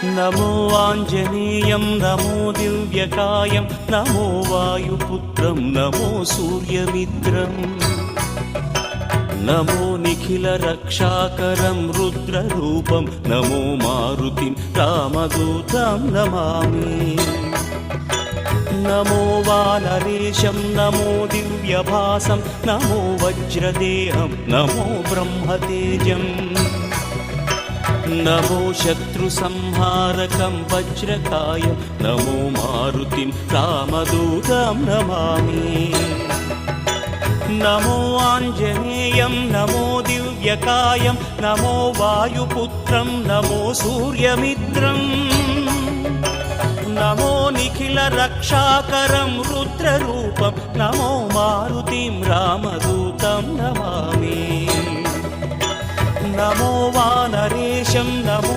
नमो आञ्जनेयं नमो दिव्यकायं नमो वायुपुत्रं नमो सूर्यमित्रम् नमो निखिलरक्षाकरं रुद्ररूपं नमो मारुतिं रामदूतं Namami नमो वानरेशं नमो दिव्यभासं नमो वज्रदेहं नमो ब्रह्मतेजम् नमो शत्रुसंहारकं वज्रकायं नमो मारुतिं रामदूतं Namami नमो आञ्जनेयं नमो दिव्यकायं नमो वायुपुत्रं नमो सूर्यमित्रम् नमो निखिलरक्षाकरं रुद्ररूपं नमो मारुतिं रामदूतं Namami नमो वानरेशं नमो